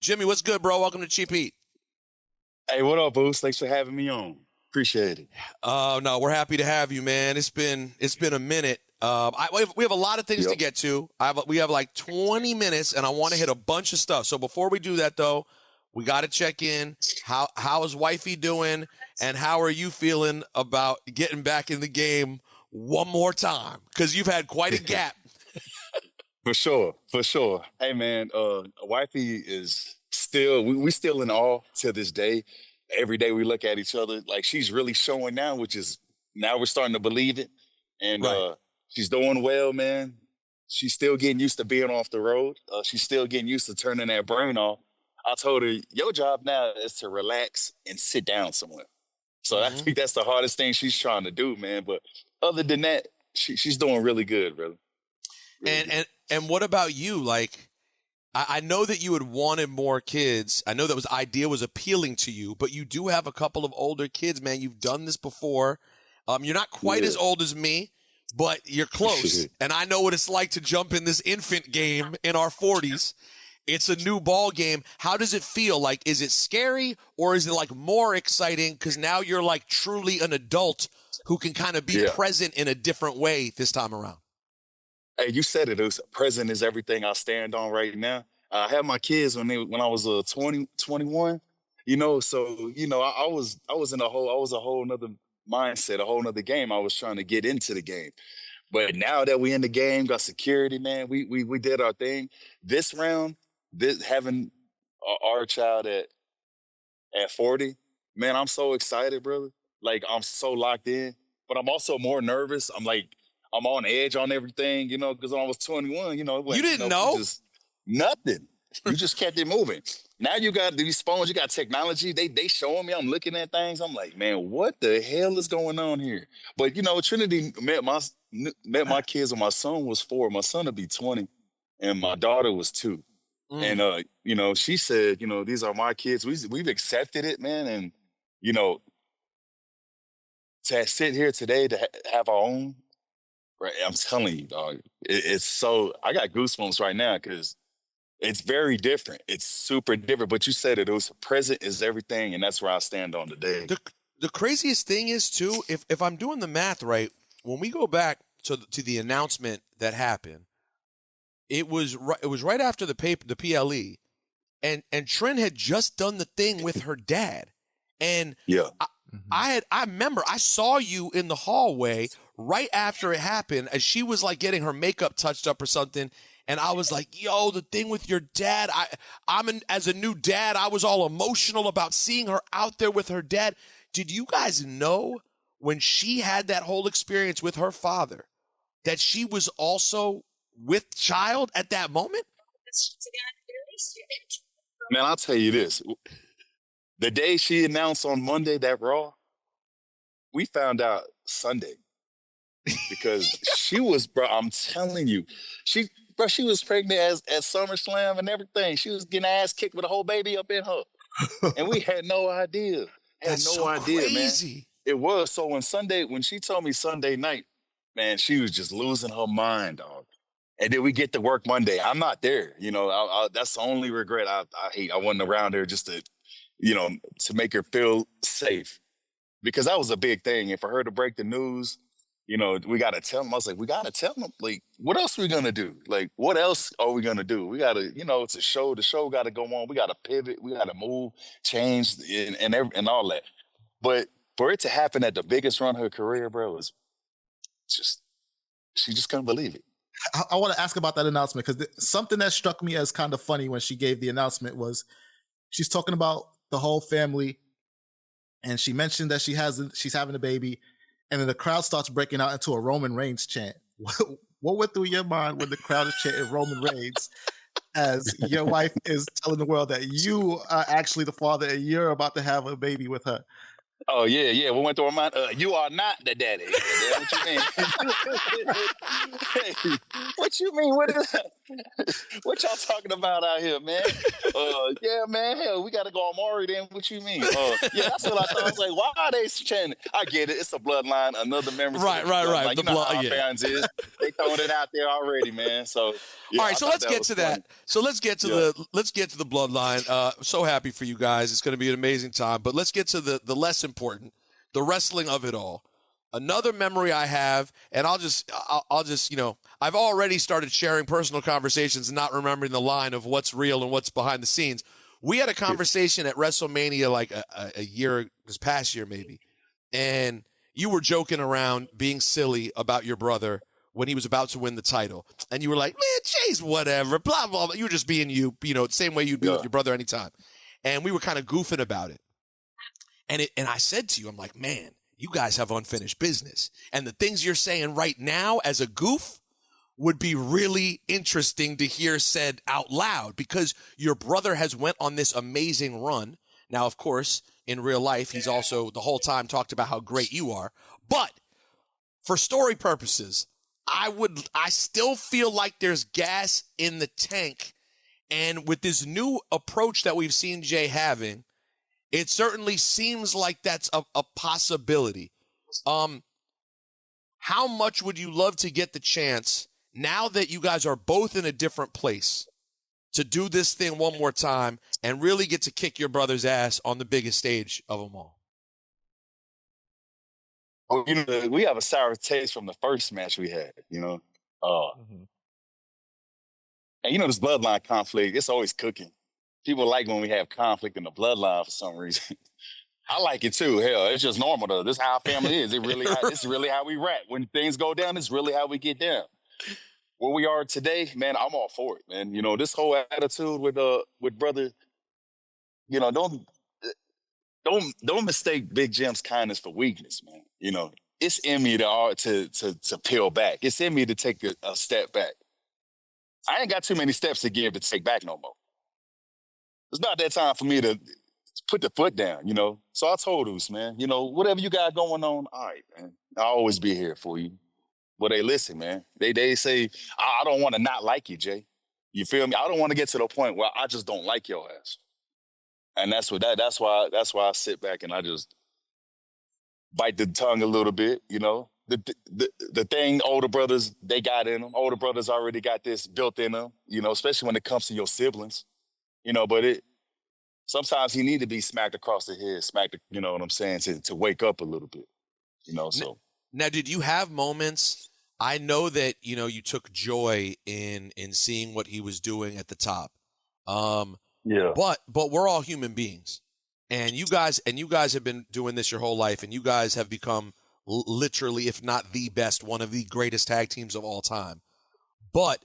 Jimmy, what's good, bro? Welcome to Cheap Heat. Hey, what up, Boost? Thanks for having me on. Appreciate it. No, we're happy to have you, man. It's been a minute. We have a lot of things to get to. We have like 20 minutes, and I want to hit a bunch of stuff. So before we do that, though, we got to check in. How is wifey doing, and how are you feeling about getting back in the game one more time? Because you've had quite a gap. For sure. Hey, man, wifey is still, we still in awe to this day. Every day we look at each other, like she's really showing now, which is now we're starting to believe it. And she's doing well, man. She's still getting used to being off the road. She's still getting used to turning that brain off. I told her, your job now is to relax and sit down somewhere. So I think that's the hardest thing she's trying to do, man. But other than that, she's doing really good, brother. And what about you? Like, I know that you had wanted more kids. I know that idea was appealing to you, but you do have a couple of older kids, man. You've done this before. You're not quite as old as me, but you're close. And I know what it's like to jump in this infant game in our 40s. It's a new ball game. How does it feel? Like, is it scary or is it like more exciting? Because now you're like truly an adult who can kind of be present in a different way this time around. Hey, you said it. Present is everything I stand on right now. I had my kids when I was 21, you know, so, you know, I was a whole nother mindset, a whole nother game. I was trying to get into the game. But now that we in the game, got security, man, we did our thing. This round, having our child at 40, man, I'm so excited, brother. Like, I'm so locked in, but I'm also more nervous. I'm on edge on everything, you know, because when I was 21, you know. You didn't know? Just nothing. You just kept it moving. Now you got these phones, you got technology. They showing me, I'm looking at things. I'm like, man, what the hell is going on here? But, you know, Trinity met my kids when my son was 4. My son will be 20, and my daughter was 2. And, you know, she said, you know, these are my kids. We've accepted it, man. And, you know, to sit here today to have our own, right, I'm telling you, dog, it's so, I got goosebumps right now because it's very different. It's super different. But you said it was present is everything, and that's where I stand on today. The craziest thing is, too, if I'm doing the math right, when we go back to the announcement that happened, it was right after the PLE, and Trent had just done the thing with her dad. And I remember I saw you in the hallway right after it happened as she was like getting her makeup touched up or something. And I was like, yo, the thing with your dad, as a new dad, I was all emotional about seeing her out there with her dad. Did you guys know when she had that whole experience with her father that she was also with child at that moment? Man, I'll tell you this. The day she announced on Monday that Raw, we found out Sunday because she was, bro, I'm telling you, she was pregnant at SummerSlam and everything. She was getting ass kicked with a whole baby up in her. And we had no idea. That's so crazy. Man. It was. So when she told me Sunday night, man, she was just losing her mind, dog. And then we get to work Monday. I'm not there. You know, that's the only regret I hate. I wasn't around there just to, you know, to make her feel safe. Because that was a big thing. And for her to break the news, you know, we got to tell them. I was like, we got to tell them. Like, what else are we going to do? Like, what else are we going to do? We got to, you know, it's a show. The show got to go on. We got to pivot. We got to move, change, and all that. But for it to happen at the biggest run of her career, bro, was just, she just couldn't believe it. I want to ask about that announcement because something that struck me as kind of funny when she gave the announcement was she's talking about the whole family, and she mentioned that she's having a baby, and then the crowd starts breaking out into a Roman Reigns chant. What went through your mind when the crowd is chanting Roman Reigns as your wife is telling the world that you are actually the father and you're about to have a baby with her? Oh yeah. We went through our mind. You are not the daddy. What you mean? Hey, what you mean? What is that? What y'all talking about out here, man? Yeah, man. Hell, we gotta go Amari then. What you mean? Yeah, that's what I thought. I was like, why are they chanting? I get it. It's a bloodline. Another member. Right. Bloodline. The You know how our yeah. fans is. They throwing it out there already, man. So yeah, All right, so let's get to that. So let's get to the bloodline. So happy for you guys. It's going to be an amazing time. But let's get to the less important, the wrestling of it all. Another memory I have, and I'll just I've already started sharing personal conversations and not remembering the line of what's real and what's behind the scenes. We had a conversation at WrestleMania like a year, this past year maybe, and you were joking around, being silly about your brother when he was about to win the title. And you were like, man, Jey's whatever, blah, blah, blah. You were just being you, same way you'd be with your brother anytime. And we were kind of goofing about it. And I said to you, I'm like, man, you guys have unfinished business. And the things you're saying right now as a goof would be really interesting to hear said out loud, because your brother has went on this amazing run. Now, of course, in real life, he's also the whole time talked about how great you are. But for story purposes, I still feel like there's gas in the tank. And with this new approach that we've seen Jey having, it certainly seems like that's a possibility. How much would you love to get the chance, now that you guys are both in a different place, to do this thing one more time and really get to kick your brother's ass on the biggest stage of them all? Oh, we have a sour taste from the first match we had, And this bloodline conflict, it's always cooking. People like when we have conflict in the bloodline for some reason. I like it too. Hell, it's just normal though. This is how our family is. This is really how we rap. When things go down, it's really how we get down. Where we are today, man, I'm all for it, man. This whole attitude with brother, don't mistake Big Jim's kindness for weakness, man. It's in me to peel back. It's in me to take a step back. I ain't got too many steps to give to take back no more. It's about that time for me to put the foot down, So I told Us, man, whatever you got going on, all right, man. I'll always be here for you. But they listen, man. They say, I don't want to not like you, Jey. You feel me? I don't want to get to the point where I just don't like your ass. And that's why I sit back and I just bite the tongue a little bit, The thing older brothers, they got in them. Older brothers already got this built in them, especially when it comes to your siblings. But sometimes you need to be smacked across the head, you know what I'm saying, to wake up a little bit, so. Now, did you have moments? I know that, you took joy in seeing what he was doing at the top. Yeah. But we're all human beings. And you guys have been doing this your whole life, and you guys have become literally, if not the best, one of the greatest tag teams of all time. But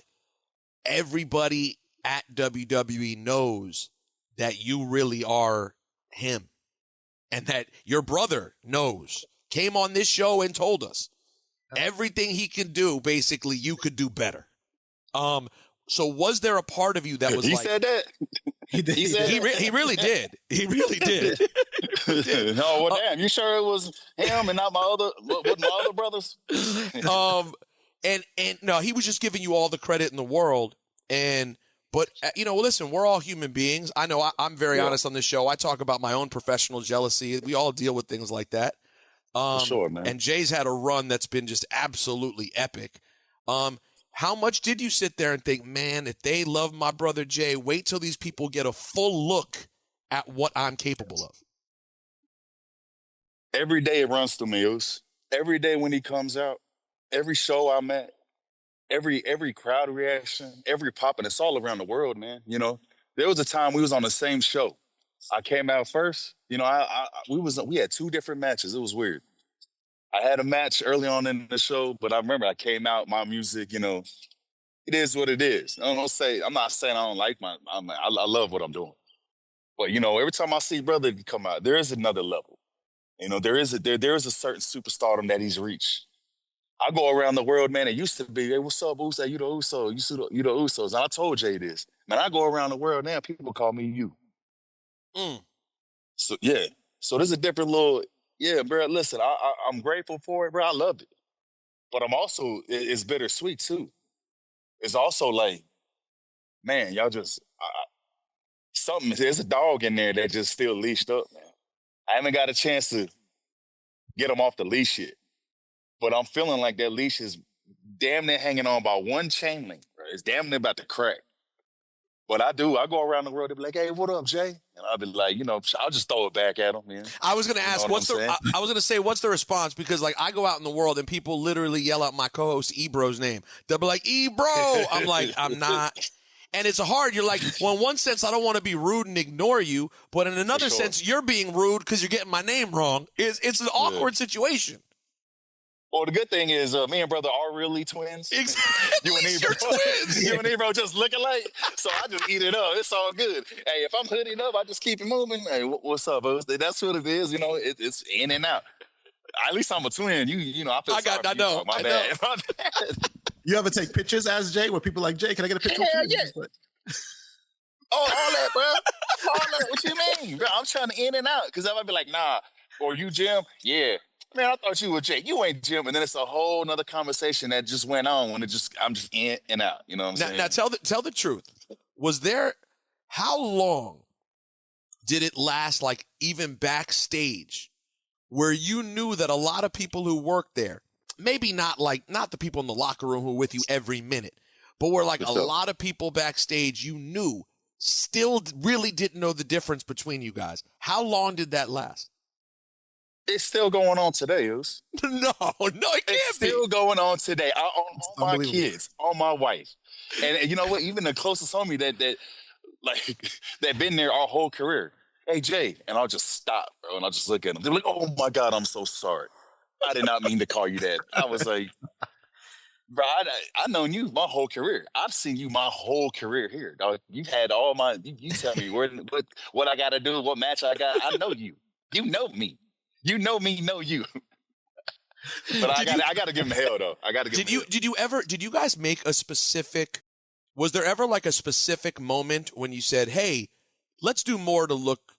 everybody at WWE knows that you really are him, and that your brother came on this show and told us everything he can do, basically, you could do better. So was there a part of you that was he like... He said that? He really did. He really did. No, well, damn, you sure it was him and not my other brothers? And no, he was just giving you all the credit in the world. But listen, we're all human beings. I know I'm very honest on this show. I talk about my own professional jealousy. We all deal with things like that. For sure, man. And Jey's had a run that's been just absolutely epic. How much did you sit there and think, man, if they love my brother Jey, wait till these people get a full look at what I'm capable of? Every day it runs through me. Every day when he comes out, every show I'm at, every crowd reaction, every pop, and it's all around the world, man. There was a time we was on the same show. I came out first. We had two different matches. It was weird. I had a match early on in the show, but I remember I came out, my music, it is what it is. I'm not saying I don't like I love what I'm doing. But, every time I see brother come out, there is another level. There is a certain superstardom that he's reached. I go around the world, man. It used to be, hey, what's up, Uso? You the Uso. You the Usos. And I told Jey this. Man, I go around the world now, people call me you. So, yeah. So there's a different little Yeah, bro. Listen, I'm grateful for it, bro. I love it, but I'm also it's bittersweet too. It's also like, man, y'all just something. There's a dog in there that just still leashed up, man. I haven't got a chance to get him off the leash yet, but I'm feeling like that leash is damn near hanging on by one chain link, bro. It's damn near about to crack. But I go around the world, they be like, hey, what up, Jay? And I'll be like, I'll just throw it back at them, man. I was gonna ask, what what's the? I was gonna say, what's the response? Because like I go out in the world and people literally yell out my co-host Ebro's name. They'll be like, Ebro. I'm like, I'm not. And it's hard. You're like, well, in one sense, I don't want to be rude and ignore you, but in another sense, you're being rude because you're getting my name wrong. It's an awkward situation. Well, the good thing is me and brother are really twins. Exactly. You and Ebro, twins. You and Ebro just looking like, so I just eat it up. It's all good. Hey, if I'm hooding up, I just keep it moving. Hey, what's up, bro? That's what it is. It's in and out. At least I'm a twin. I feel sorry for you. My bad. My bad. You ever take pictures as Jay where people like, Jay, can I get a picture Hell with you? Yeah. All that, bro. All that. What you mean, bro? I'm trying to in and out because I might be like, nah. Or you, Jim? Yeah. Man, I thought you were Jay. You ain't Jim. And then it's a whole nother conversation that just went on when I'm just in and out. You know what I'm saying? Now tell the truth. How long did it last, like even backstage, where you knew that a lot of people who worked there, maybe not the people in the locker room who were with you every minute, but were like a lot of people backstage you knew still really didn't know the difference between you guys? How long did that last? It's still going on today, Oos. No, it can't be. It's still going on today. On my kids, on my wife. And you know what? Even the closest homie that been there our whole career. Hey, Jay. And I'll just stop, bro. And I'll just look at them. They're like, oh my God, I'm so sorry. I did not mean to call you that. I was like, bro, I known you my whole career. I've seen you my whole career here. Dog. You've had all my, you tell me what I got to do, what match I got. I know you. You know me. You know me, know you. But I got to give him hell, though. I got to give him hell. Did you guys make a specific, was there ever like a specific moment when you said, hey, let's do more to look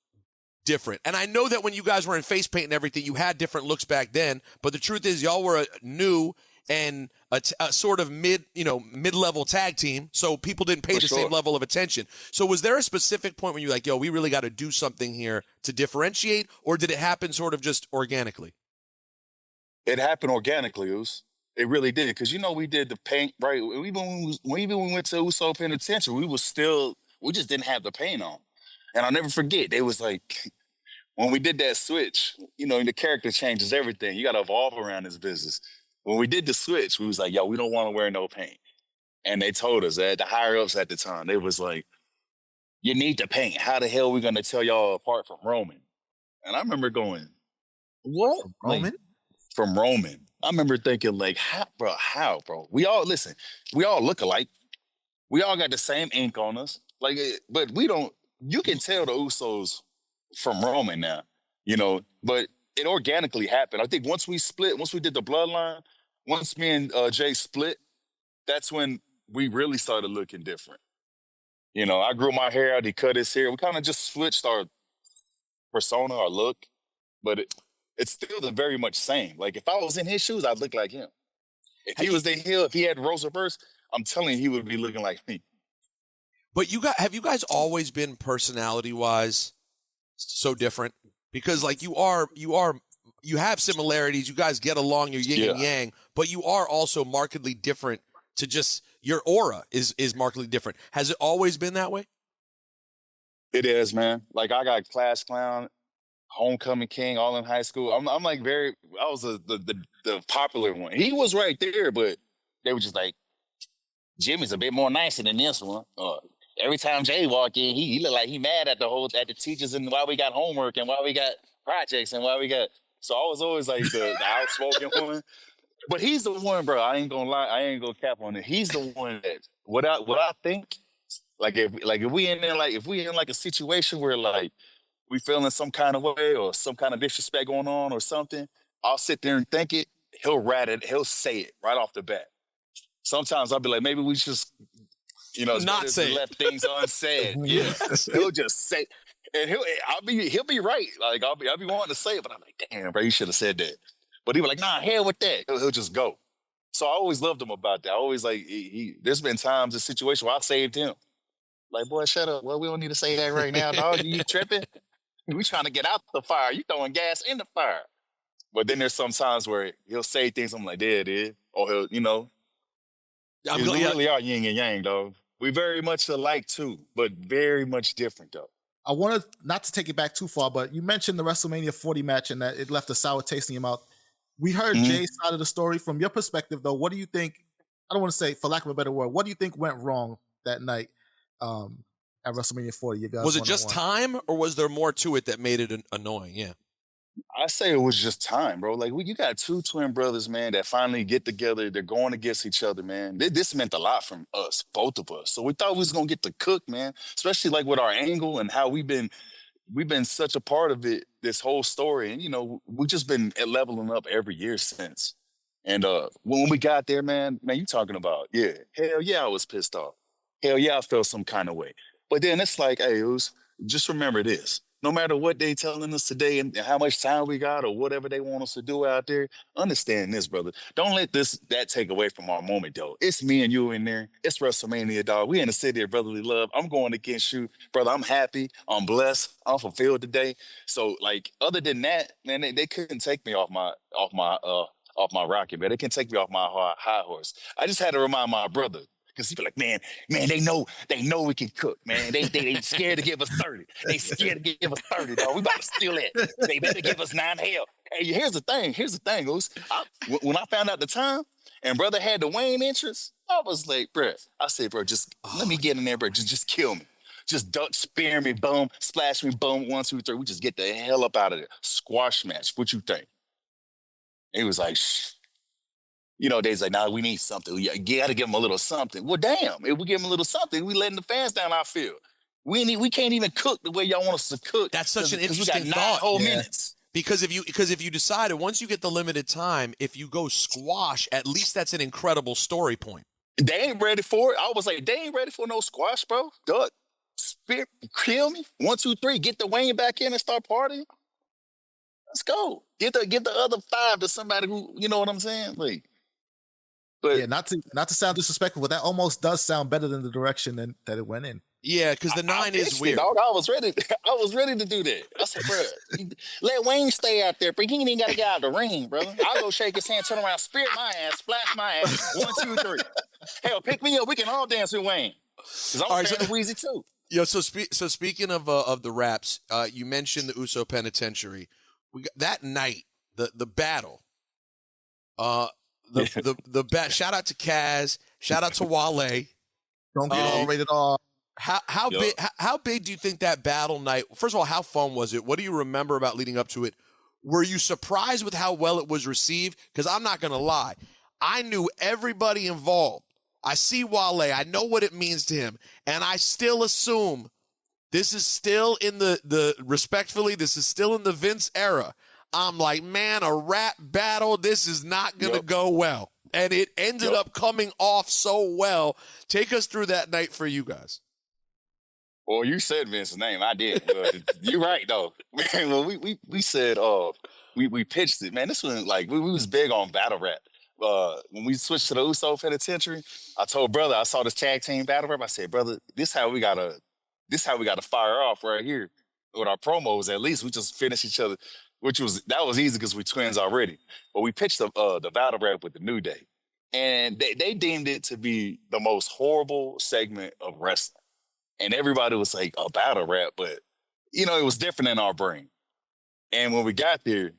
different? And I know that when you guys were in face paint and everything, you had different looks back then, but the truth is y'all were new and a sort of mid-level tag team, so people didn't pay the same level of attention. So was there a specific point when you're like, yo, we really got to do something here to differentiate, or did it happen sort of just organically? It happened organically, Oos. It really did, because we did the paint, right? Even when we went to Uso Penitentiary, we just didn't have the paint on. And I'll never forget, they was like, when we did that switch, the character changes everything. You got to evolve around this business. When we did the switch, we was like, yo, we don't want to wear no paint. And they told us that the higher-ups at the time, they was like, you need the paint. How the hell are we going to tell y'all apart from Roman? And I remember going, what? From Roman? From Roman. I remember thinking like, how, bro? We all look alike. We all got the same ink on us. Like, but we don't, you can tell the Usos from Roman now, but it organically happened. I think once we did the Bloodline, once me and Jay split, that's when we really started looking different. I grew my hair out, he cut his hair. We kind of just switched our persona, our look, but it's still the very much same. Like if I was in his shoes, I'd look like him. If he was the heel, if he had Rosenberg, I'm telling you, he would be looking like me. But have you guys always been personality-wise so different? Because like you have similarities, you guys get along, you're yin and yang, but you are also markedly different to just, your aura is markedly different. Has it always been that way? It is, man. Like I got class clown, homecoming king, all in high school. I'm like I was the popular one. He was right there, but they were just like, Jimmy's a bit more nicer than this one. Every time Jay walk in, he look like he mad at the teachers and why we got homework and why we got projects and why we got. So I was always like the outspoken one. But he's the one, bro. I ain't gonna lie. I ain't gonna cap on it. He's the one that what I think. If we in a situation where like we feeling some kind of way or some kind of disrespect going on or something, I'll sit there and think it. He'll say it right off the bat. Sometimes I'll be like, maybe we just You know, it's Not better say to it. left things unsaid. Yeah, Yes. he'll just say, and he'll be right. Like I'll be wanting to say it, but I'm like, damn, bro, you should have said that. But he was like, nah, hell with that. He'll just go. So I always loved him about that. I always like there's been times a situation where I saved him. Like, boy, shut up. Well, we don't need to say that right now, dog. You tripping? We trying to get out the fire. You throwing gas in the fire. But then there's some times where he'll say things. I'm like, there it is. Or he'll, you know, I'm we glad. really are yin and yang, dog. We very much alike too, but very much different, though. I wanted not to take it back too far, but you mentioned the WrestleMania 40 match and that it left a sour taste in your mouth. We heard Jay's side of the story. From your perspective, though, what do you think? I don't want to say, for lack of a better word, what do you think went wrong that night at WrestleMania 40? You guys, Was it just time, or was there more to it that made it annoying? Yeah. I say it was just time, bro. Like, you got two twin brothers, man, that finally get together. They're going against each other, man. This meant a lot from us, both of us. So we thought we was gonna get to cook, man. Especially like with our angle and how we've been such a part of it, this whole story. And, you know, we've just been leveling up every year since. And when we got there, man, you talking about, yeah, hell yeah, I was pissed off. Hell yeah, I felt some kind of way. But then it's like, hey, just remember this. No matter what they telling us today and how much time we got or whatever they want us to do out there, understand this, brother. Don't let that take away from our moment, though. It's me and you in there. It's WrestleMania, dog. We in the city of brotherly love. I'm going against you, brother. I'm happy. I'm blessed. I'm fulfilled today. So, like, other than that, man, they couldn't take me off my rocket, man. They can take me off my high horse. I just had to remind my brother. Because he'd be like, man, they know we can cook, man. They scared to give us 30. They scared to give us 30, dog. We about to steal that. They better give us 9 hell. Hey, here's the thing, Oos. When I found out the time and brother had the Wayne entrance, I was like, bro, I said, bro, just let me get in there, bro. Just kill me. Just duck, spear me, boom, splash me, boom, 1, 2, 3. We just get the hell up out of there. Squash match. What you think? He was like, shh. You know, they's like, nah, we need something. You got to give them a little something. Well, damn, if we give them a little something, we letting the fans down our field. We can't even cook the way y'all want us to cook. That's such an interesting we got 9 whole minutes. Because if you decided once you get the limited time, if you go squash, at least that's an incredible story point. They ain't ready for it. I was like, they ain't ready for no squash, bro. Duck, spear, kill me. 1, 2, 3, get the Wayne back in and start partying. Let's go. Get the other 5 to somebody who, you know what I'm saying? Like, but yeah, not to sound disrespectful, but that almost does sound better than the direction that it went in. Yeah, because the 9 is weird. Dog, I was ready to do that. I said, bro, let Wayne stay out there, but he ain't got to get out of the ring, brother. I'll go shake his hand, turn around, spirit my ass, splash my ass. 1, 2, 3. Hell, pick me up. We can all dance with Wayne. Because I'm a fan of Weezy too. Yo, so speaking of the raps, you mentioned the Uso Penitentiary. We got that night, the battle. Shout out to Kaz, shout out to Wale. Don't get all rated R. How big do you think that battle night? First of all, how fun was it? What do you remember about leading up to it? Were you surprised with how well it was received? Because I'm not gonna lie, I knew everybody involved. I see Wale, I know what it means to him, and I still assume this is still in respectfully, this is still in the Vince era. I'm like, man, a rap battle, this is not going to go well. And it ended up coming off so well. Take us through that night for you guys. Well, you said Vince's name. I did. You're right, though. Man, well, we said, we pitched it. Man, this was like, we was big on battle rap. When we switched to the Uso Penitentiary, I told brother, I saw this tag team battle rap. I said, brother, this how we gotta fire off right here with our promos. At least we just finish each other. That was easy because we twins already. But we pitched the battle rap with the New Day. And they deemed it to be the most horrible segment of wrestling. And everybody was like, a battle rap, but you know, it was different in our brain. And when we got there,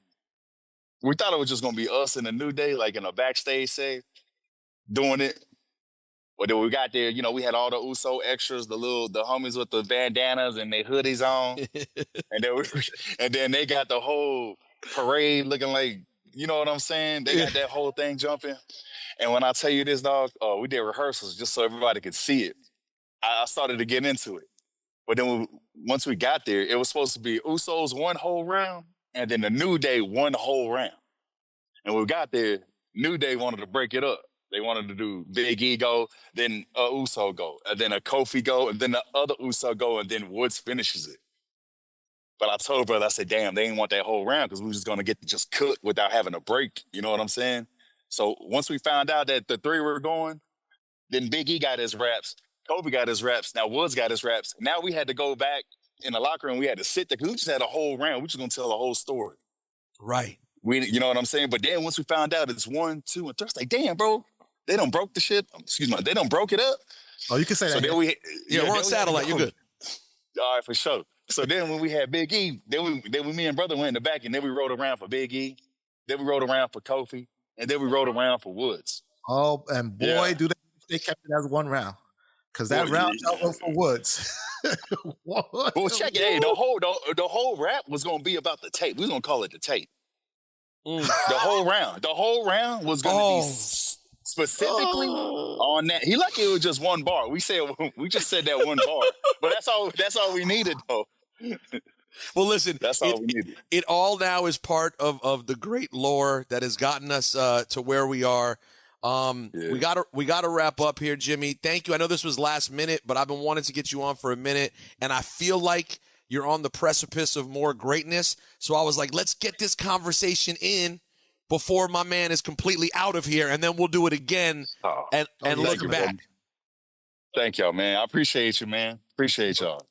we thought it was just gonna be us and the New Day, like in a backstage save, doing it. But then we got there, you know, we had all the Uso extras, the homies with the bandanas and their hoodies on. and then they got the whole parade looking like, you know what I'm saying? They got that whole thing jumping. And when I tell you this, dog, we did rehearsals just so everybody could see it. I started to get into it. But then once we got there, it was supposed to be Usos 1 whole round and then the New Day 1 whole round. And when we got there, New Day wanted to break it up. They wanted to do Big E go, then a Uso go, and then a Kofi go, and then the other Uso go, and then Woods finishes it. But I told brother, I said, damn, they didn't want that whole round because we were just going to get just cooked without having a break. You know what I'm saying? So once we found out that the three were going, then Big E got his raps, Kobe got his raps, now Woods got his raps. Now we had to go back in the locker room. We had to sit there because we just had a whole round. We just going to tell the whole story. Right. You know what I'm saying? But then once we found out it's 1, 2, and 3, it's like, damn, bro, they done broke the shit. Excuse me, they done broke it up. Oh, you can say so that. Then we, we're on satellite. You're good. All right, for sure. So then when we had Big E, then me and brother went in the back, and then we rode around for Big E. Then we rode around for Kofi, and then we rode around for Woods. Oh, and boy, do they kept it as one round. Because that round was for Woods. Well, check it. Hey, the whole rap was gonna be about the tape. We was gonna call it the tape. The whole round was gonna be specifically on that. He lucky it was just one bar. We just said that one bar, but that's all we needed though. Well, listen, that's all we needed. It all now is part of the great lore that has gotten us to where we are. We gotta wrap up here, Jimmy. Thank you. I know this was last minute, but I've been wanting to get you on for a minute, and I feel like you're on the precipice of more greatness. So I was like, let's get this conversation in before my man is completely out of here, and then we'll do it again and look back. Thank y'all, man. I appreciate you, man. Appreciate y'all.